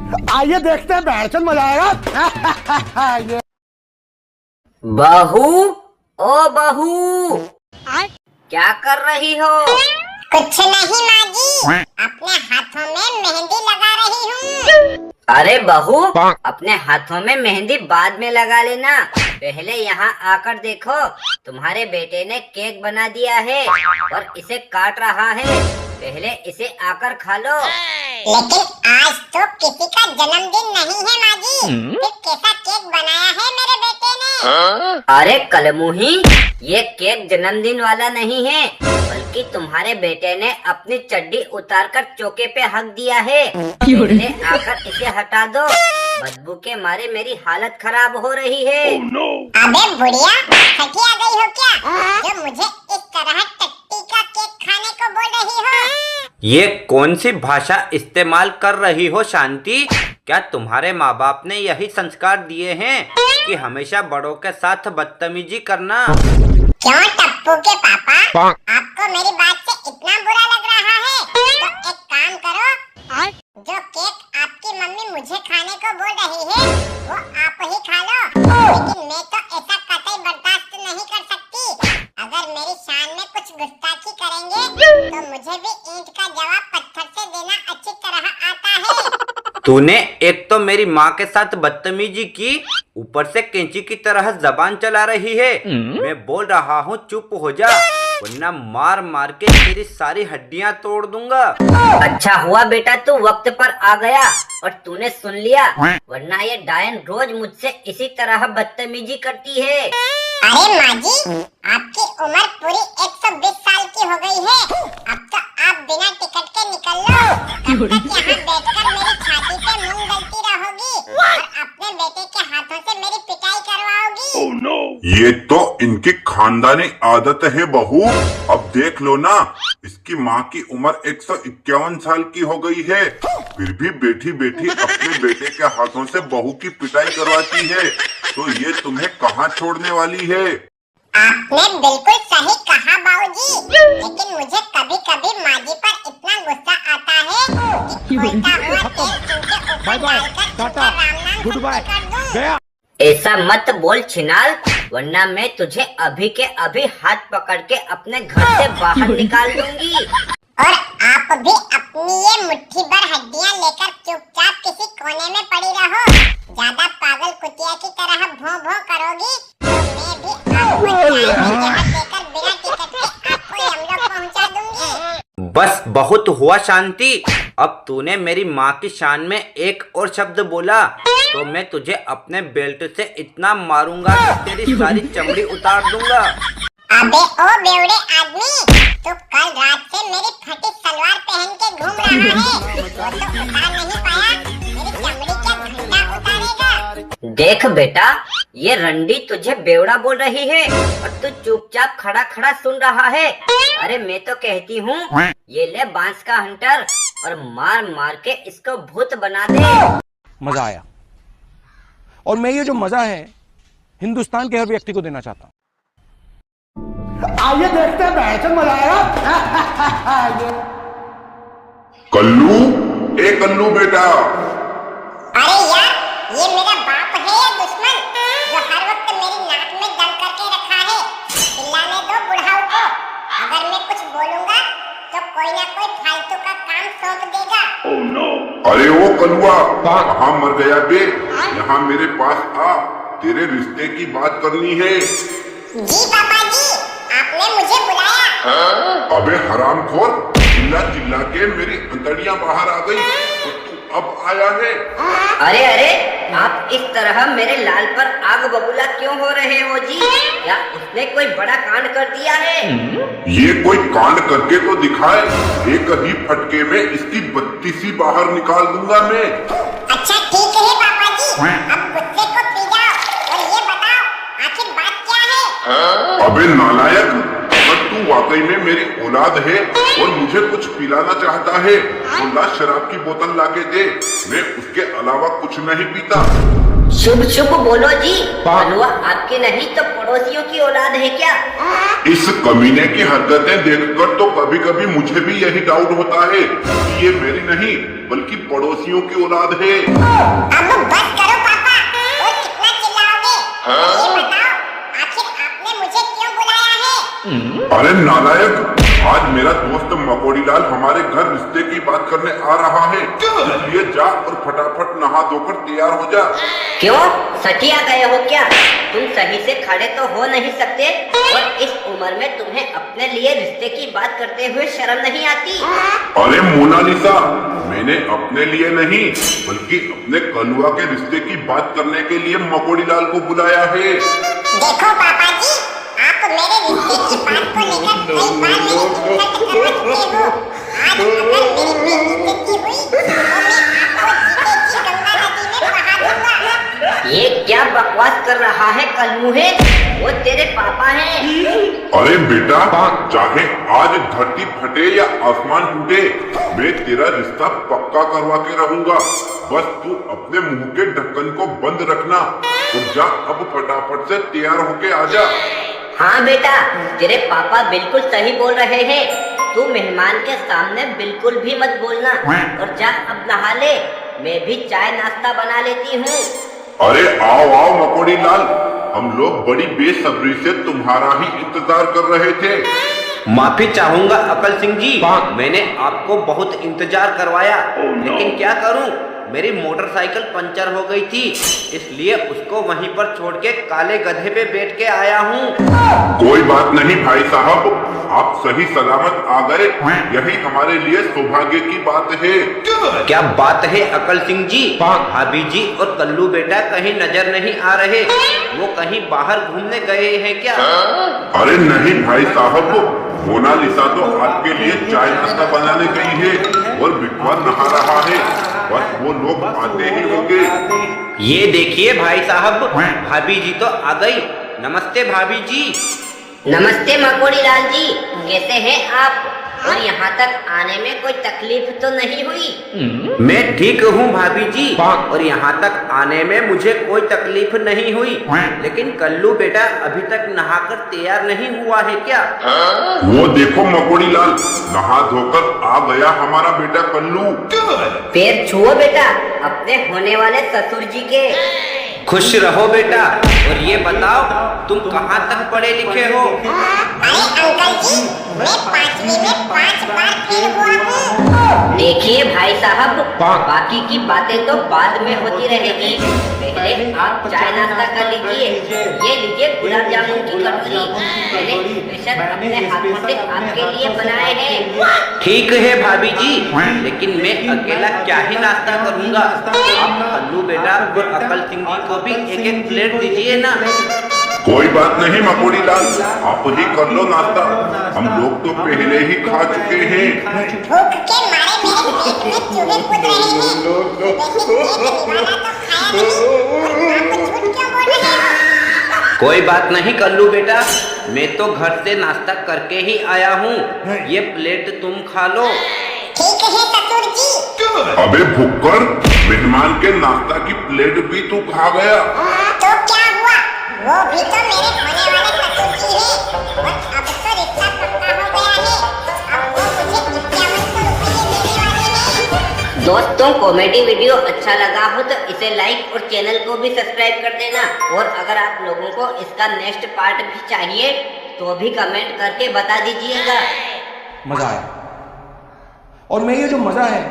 आइए देखते हैं, बैठकर मजा आएगा। ये बहू, ओ बहू, क्या कर रही हो? कुछ नहीं माँ जी, अपने हाथों में मेहंदी लगा रही हूँ। अरे बहू, अपने हाथों में मेहंदी बाद में लगा लेना, पहले यहाँ आकर देखो, तुम्हारे बेटे ने केक बना दिया है और इसे काट रहा है, पहले इसे आकर खा लो। लेकिन आज तो किसी का जन्मदिन नहीं है माँ जी, फिर कैसा केक बनाया है मेरे बेटे ने? अरे कलमुही, ये केक जन्मदिन वाला नहीं है, बल्कि तुम्हारे बेटे ने अपनी चड्डी उतारकर चौके पे हक दिया है, पहले आकर इसे हटा दो, बदबू के मारे मेरी हालत खराब हो रही है। अबे बुढ़िया, थकी आ गई हो क्या, जो मुझे इस तरह टट्टी का केक खाने को बोल रही हो? ये कौन सी भाषा इस्तेमाल कर रही हो शांति? क्या तुम्हारे माँ बाप ने यही संस्कार दिए हैं कि हमेशा बड़ों के साथ बदतमीजी करना? क्यों टप्पू के पापा, आपको मेरी बात से इतना बुरा लग रहा है? तो एक काम करो, जो केक आपकी मम्मी मुझे खाने को बोल रही है वो आप ही खा लो, लेकिन मैं तो ऐसा कतई बर्दाश्त नहीं कर सकती। अगर मेरी शान में कुछ गुस्ताखी करेंगे तो मुझे भी ईंट का जवाब पत्थर से देना अच्छी तरह आता है। तूने एक तो मेरी माँ के साथ बदतमीजी की, ऊपर से कैंची की तरह जबान चला रही है। मैं बोल रहा हूँ चुप हो जा, वरना मार मार के तेरी सारी हड्डियाँ तोड़ दूंगा। अच्छा हुआ बेटा तू वक्त पर आ गया और तूने सुन लिया, वरना ये डायन रोज मुझसे इसी तरह बदतमीजी करती है। अरे माँ जी, आपकी उम्र पूरी 120 साल की हो गई है, अब तो आप बिना टिकट के निकल लो। कब तक यहाँ बैठकर मेरी छाती पे मूंग गलती रहोगी और अपने बेटे के हाथों से मेरी पिटाई करवाओगी? ये तो इनकी खानदानी आदत है बहू। अब देख लो ना, इसकी माँ की उम्र 151 साल की हो गई है, फिर भी बैठी बैठी अपने बेटे के हाथों से बहू की पिटाई करवाती है, तो ये तुम्हें कहाँ छोड़ने वाली है? आपने बिल्कुल सही कहा बाबूजी, लेकिन मुझे कभी कभी माँ जी पर इतना गुस्सा आता है कि खोलता हुआ तेल उनके ऊपर डालकर उनका राम नाम कर दूं। ऐसा मत बोल छिनाल, वरना मैं तुझे अभी के अभी हाथ पकड़ के अपने घर से बाहर निकाल दूंगी। और आप भी अपनी ये मुट्ठी भर हड्डियाँ लेकर चुपचाप किसी कोने में पड़ी रहो। ज्यादा पागल कुतिया की तरह भौं भौं करोगी तो मैं भी आपको देकर बिना टिकट के आपको यमलोक पहुंचा दूंगी। बस बहुत हुआ शांति, अब तूने मेरी माँ की शान में एक और शब्द बोला तो मैं तुझे अपने बेल्ट से इतना मारूंगा कि तेरी सारी चमड़ी उतार दूंगा। अबे ओ बेवड़े आदमी, तो कल रात से मेरी फटी सलवार पहन के घूम रहा है, वो तो उतार नहीं पाया, मेरी चमड़ी क्या घंटा उतारेगा? देख बेटा, ये रंडी तुझे बेवड़ा बोल रही है और तू चुपचाप खड़ा खड़ा सुन रहा है। अरे मैं तो कहती हूँ ये ले बांस का हंटर और मार मार के इसको भूत बना दे। मजा आया, और मैं ये जो मजा है हिंदुस्तान के हर व्यक्ति को देना चाहता हूँ। आइए देखते हैं, बैठकर मजा आएगा। कल्लू, ए कल्लू बेटा। अरे यार, ये मेरा बाप है या दुश्मन जो हर वक्त मेरी नाक में दम करके रखा है? चिल्लाने दो बुढ़ाऊ को, अगर मैं कुछ बोलूंगा तो कोई ना कोई फालतू का काम सौंप देगा। अरे वो कलुआ, कहाँ मर गया बे? यहाँ मेरे पास आ, तेरे रिश्ते की बात करनी है। जी पापा जी, आपने मुझे बुलाया? अबे हरामखोर, चिल्ला चिल्ला के मेरी अंतड़ियां बाहर आ गई, तो तू अब आया है? अरे अरे, आप इस तरह मेरे लाल पर आग बबूला क्यों हो रहे हो जी? क्या उसने कोई बड़ा कांड कर दिया है? ये कोई कांड करके तो दिखाए, एक ही फटके में इसकी बत्ती सी बाहर निकाल दूंगा मैं। अच्छा ठीक है पापा जी, अब गुस्से को पी जाओ और ये बताओ आखिर बात क्या है? अबे नालायक, अगर तू वाकई में मेरी औलाद है और मुझे कुछ पिलाना चाहता है तो ला शराब की बोतल लाके दे, मैं उसके अलावा कुछ नहीं पीता। शुभ शुभ बोलो जी। कलुआ आपकी नहीं तो पड़ोसियों की औलाद है क्या? इस कमीने की हरकतें देखकर तो कभी कभी मुझे भी यही डाउट होता है कि ये मेरी नहीं बल्कि पड़ोसियों की औलाद है। अब बस करो पापा, और कितना चिल्लाओगे? ये बताओ, आखिर आपने मुझे क्यों बुलाया है? अरे नालायक, आज मेरा दोस्त मकोड़ीलाल हमारे घर रिश्ते की बात करने आ रहा है, इसलिए जा और फटाफट नहा धोकर तैयार हो जा। क्यों सटिया गए हो क्या? तुम सही से खड़े तो हो नहीं सकते, और इस उम्र में तुम्हें अपने लिए रिश्ते की बात करते हुए शर्म नहीं आती? अरे मोनालिसा, मैंने अपने लिए नहीं बल्कि अपने कलुआ के रिश्ते की बात करने के लिए मकोड़ीलाल को बुलाया है। देखो पापा जी, आप मेरे रिश्ते की बात को लेकर कई बार मेरी इज्जत करवा चुके हो। आज अगर मेरी बेइज्जती हुई तो मैं आपको जीते जी गंगा नदी में बहा दूंगा। ये क्या बकवास कर रहा है कलमुहे? वो तेरे पापा हैं। अरे बेटा, चाहे आज धरती फटे या आसमान टूटे, मैं तेरा रिश्ता पक्का करवा के रहूंगा। बस तू अपने मुंह के ढक्कन को बंद रखना और जा अब फटाफट से तैयार होके आ जा। हाँ बेटा, तेरे पापा बिल्कुल सही बोल रहे हैं। तू मेहमान के सामने बिल्कुल भी मत बोलना, और जा अब नहा ले। मैं भी चाय नाश्ता बना लेती हूँ। अरे आओ आओ मकोड़ीलाल, हम लोग बड़ी बेसब्री से तुम्हारा ही इंतजार कर रहे थे। माफी चाहूंगा अकल सिंह जी, मैंने आपको बहुत इंतजार करवाया, लेकिन क्या करूं, मेरी मोटरसाइकिल पंचर हो गई थी, इसलिए उसको वहीं पर छोड़ के काले गधे पे बैठ के आया हूँ। कोई बात नहीं भाई साहब, आप सही सलामत आ गए, यही हमारे लिए सौभाग्य की बात है। क्या बात है अकल सिंह जी, भाभी जी और कल्लू बेटा कहीं नजर नहीं आ रहे, वो कहीं बाहर घूमने गए हैं क्या? अरे नहीं भाई साहब, मोनालिसा तो आपके लिए चाय नाश्ता बनाने गई है और बिटवा नहा रहा है, बस वो लोग आते ही होंगे। ये देखिए भाई साहब, भाभी जी तो आ गई। नमस्ते भाभी जी। नमस्ते मकोड़ीलाल जी, कैसे हैं आप? और यहाँ तक आने में कोई तकलीफ तो नहीं हुई? मैं ठीक हूँ भाभी जी, और यहाँ तक आने में मुझे कोई तकलीफ नहीं हुई, लेकिन कल्लू बेटा अभी तक नहाकर तैयार नहीं हुआ है क्या? वो देखो मकोड़ीलाल, नहा धोकर आ गया हमारा बेटा कल्लू। पैर छुओ बेटा अपने होने वाले ससुर जी के। खुश रहो बेटा, और ये बताओ तुम कहाँ तक पढ़े लिखे हो? अरे अंकल जी, मैं 5वीं में 5 बार फेल हुआ हूँ। देखिए भाई साहब, बाकी की बातें तो बाद में होती रहेगी, पहले आप चाय नाश्ता कर लीजिए। ये लीजिए गुलाब जामुन की कटोरी, मैंने स्पेशल अपने हाथों से आपके लिए बनाए हैं। ठीक है भाभी जी, लेकिन मैं अकेला क्या ही नाश्ता करूँगा, आप कल्लू बेटा और अकल सिंह जी को भी एक एक प्लेट दीजिए ना। कोई बात नहीं मकोड़ीलाल, आप ही कर लो नाश्ता, हम लोग तो पहले ही खा चुके हैं। भूख के मारे मेरे पेट में चूहे कूद रहे हैं, लेकिन ये निवाला तो खाया नहीं, और आप झूठ क्यों बोल रहे हो? कोई बात नहीं कल्लू बेटा, मैं तो घर से नाश्ता करके ही आया हूँ, ये प्लेट तुम खा लो। ठीक है ससुर जी। अबे भुक्कर, मेहमान के नाश्ता की प्लेट भी तू खा गया। तो क्या हुआ, वो भी तो मेरे होने वाले ससुर जी हैं, और अब तो रिश्ता पक्का हो गया है। अब वो मुझे 5100 रुपये देने वाले हैं। दोस्तों, कॉमेडी वीडियो अच्छा लगा हो तो इसे लाइक और चैनल को भी सब्सक्राइब कर देना, और अगर आप लोगों को इसका नेक्स्ट पार्ट भी चाहिए तो भी कमेंट करके बता दीजिएगा। मजा आया, और मैं ये जो मजा है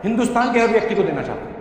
हिंदुस्तान के हर व्यक्ति को देना चाहता हूं।